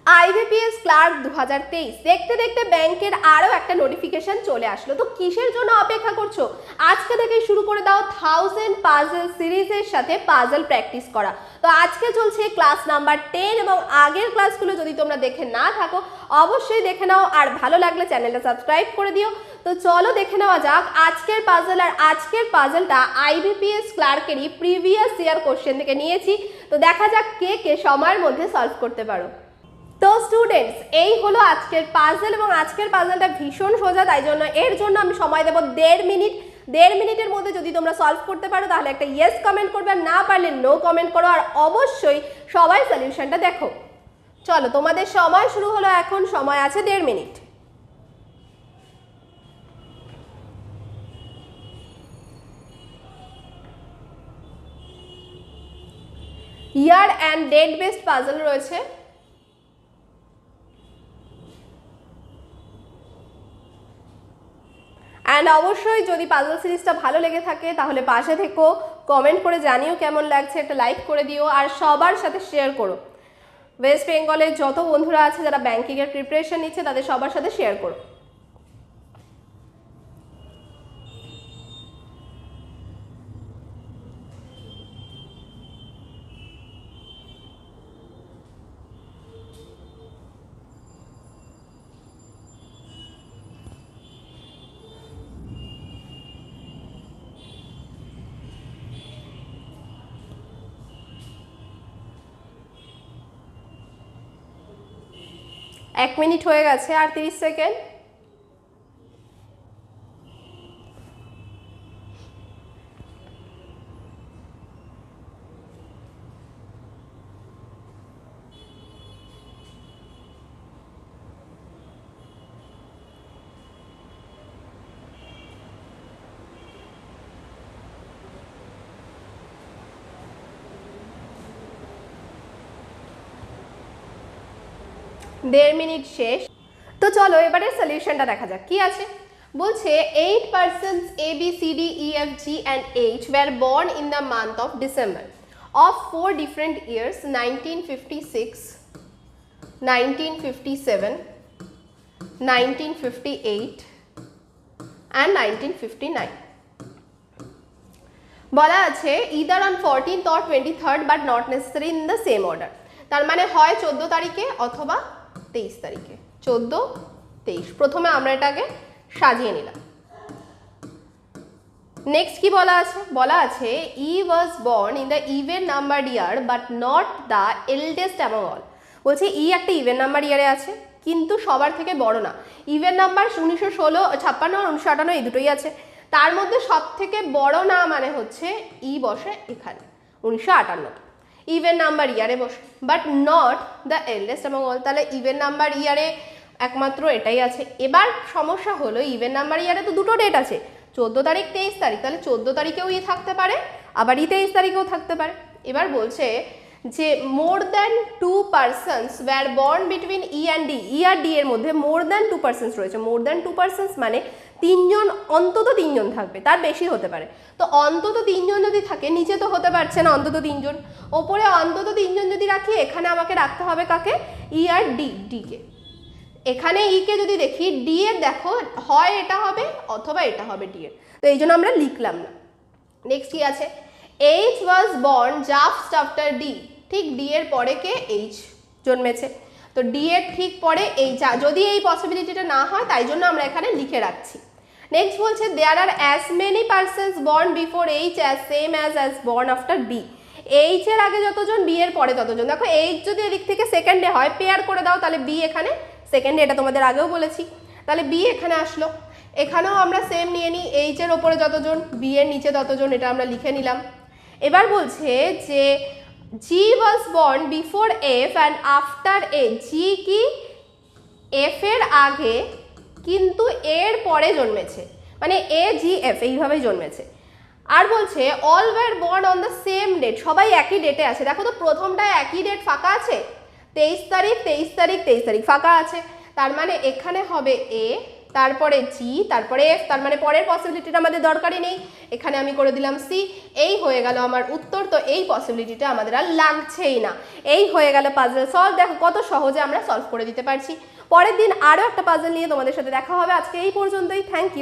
IBPS clerk 2023 দেখতে দেখতে ব্যাংকের আরও একটা নোটিফিকেশন চলে আসলো। তো কিসের জন্য অপেক্ষা করছো? আজকে থেকেই শুরু করে দাও 1000 পাজল সিরিজের সাথে পাজল প্র্যাকটিস করা। তো আজকে চলছে ক্লাস নাম্বার 10 এবং আগের ক্লাসগুলো যদি তোমরা দেখে না থাকো অবশ্যই দেখে নাও, আর ভালো লাগলে চ্যানেলটা সাবস্ক্রাইব করে দিও। তো চলো দেখে নেওয়া যাক আজকের পাজল। আর আজকের পাজলটা আইবিপিএস ক্লার্কেরই প্রিভিয়াস ইয়ার কোশ্চেন থেকে নিয়েছি। তো দেখা যাক কে কে সময়ের মধ্যে সলভ করতে পারো। তো স্টুডেন্টস, এই হলো আজকের পাজল এবং আজকের পাজলটা ভীষণ সোজা, তাই জন্য এর জন্য আমি সময় দেবো 1.5 মিনিট। 1.5 মিনিটের মধ্যে যদি তোমরা সলভ করতে পারো তাহলে একটা ইয়েস কমেন্ট করবে, আর না পারলে নো কমেন্ট করো, আর অবশ্যই সবাই সলিউশনটা দেখো। চলো তোমাদের সময় শুরু হলো এখন, সময় আছে 1.5 মিনিট। Year and date based puzzle রয়েছে। অ্যান্ড অবশ্যই যদি পাজল সিরিজটা ভালো লেগে থাকে তাহলে পাশে থেকো, কমেন্ট করে জানিও কেমন লাগছে, একটা লাইক করে দিও, আর সবার সাথে শেয়ার করো। ওয়েস্ট বেঙ্গলের যত বন্ধুরা আছে যারা ব্যাংকিংয়ের প্রিপারেশন নিচ্ছে তাদের সবার সাথে শেয়ার করো। এক মিনিট হয়ে গেছে, আর 30 সেকেন্ড। দেড় মিনিট শেষ। তো চলো এবারে সলিউশনটা দেখা যাক কি আছে। বলছে 8 persons A B C D E F G and H were born in the month of December of 4 different years: 1956, 1957, 1958 and 1959. বলা আছে either on 14th or 23rd but not necessary in the same order. তার মানে হয় 14 তারিখে অথবা 23 তারিখে। 14, 23, প্রথমে আমরা এটাকে সাজিয়ে নিলাম। নেক্সট কি বলা আছে? বলা আছে E was born in the even number year but not the eldest among all. বলছে ই একটা ইভেন নাম্বার ইয়ারে আছে কিন্তু সবার থেকে বড় না। ইভেন নাম্বার 1916, 56 আর 1958 এই দুটোই আছে, তার মধ্যে সব থেকে বড় না মানে হচ্ছে ই বসে এখানে 1958, ইভেন নাম্বার ইয়ারে বসে, but not the eldest among all. তাহলে ইভেন নাম্বার ইয়ারে একমাত্র এটাই আছে। এবার সমস্যা হলো ইভেন নাম্বার ইয়ারে তো দুটো ডেট আছে, 14 তারিখ 23 তারিখ, তাহলে 14 তারিখেও ই থাকতে পারে আবার ই 23 তারিখেও থাকতে পারে। এবার বলছে যে more than 2 persons were born between E and D. E আর ডি এর মধ্যে মোর দ্যান 2 persons রয়েছে। মোর দ্যান 2 persons মানে 3 জন, অন্তত 3 জন থাকবে, তার বেশি হতে পারে। তো অন্তত 3 জন যদি থাকে, নিচে তো হতে পারছে না অন্তত 3 জন, ওপরে অন্তত 3 জন যদি রাখি, এখানে আমাকে রাখতে হবে কাকে? ই আর ডি কে। এখানে ই কে যদি দেখি, ডি এর দেখো হয় এটা হবে অথবা এটা হবে ডি এর, তো এই জন্য আমরা লিখলাম না। নেক্সট কি আছে? H was born just after D. ঠিক ডি এর পরে কে? এইচ জন্মেছে, তো ডি এর ঠিক পরে এইচ। যদি এই পসিবিলিটিটা না হয় তাই জন্য আমরা এখানে লিখে রাখছি। নেক্সট বলছে there are as many persons born before H as same as born after B. H এর আগে যতজন, বি এর পরে ততজন। দেখো এইচ যদি এদিক থেকে সেকেন্ডে হয়, পেয়ার করে দাও, তাহলে বি এখানে সেকেন্ডে, এটা তোমাদের আগেও বলেছি, তাহলে বি এখানে আসলো। এখানেও আমরা সেম নিয়ে নিই, এইচ এর ওপরে যতজন, বি এর নিচে ততজন, এটা আমরা লিখে নিলাম। এবার বলছে যে G was born before F and after A. G কি? এফ এর আগে কিন্তু এর পরে জন্মেছে, মানে এ জি এফ এইভাবেই জন্মেছে। আর বলছে all were born on the same date. সবাই একই ডেটে আছে। দেখো তো প্রথমটায় একই ডেট ফাঁকা আছে, 23 তারিখ 23 তারিখ 23 তারিখ ফাঁকা আছে, তার মানে এখানে হবে এ, তারপরে জি, তারপরে এফ, তার মানে পরের পসিবিলিটিটা আমাদের দরকারই নেই, এখানে আমি করে দিলাম সি। এই হয়ে গেল আমার উত্তর। তো এই পসিবিলিটিটা আমাদের আর লাগছেই না। এই হয়ে গেল পাজল সলভ। দেখো কত সহজে আমরা সলভ করে দিতে পারছি। পরের দিন আরও একটা পাজল নিয়ে তোমাদের সাথে দেখা হবে। আজকে এই পর্যন্তই। Thank you.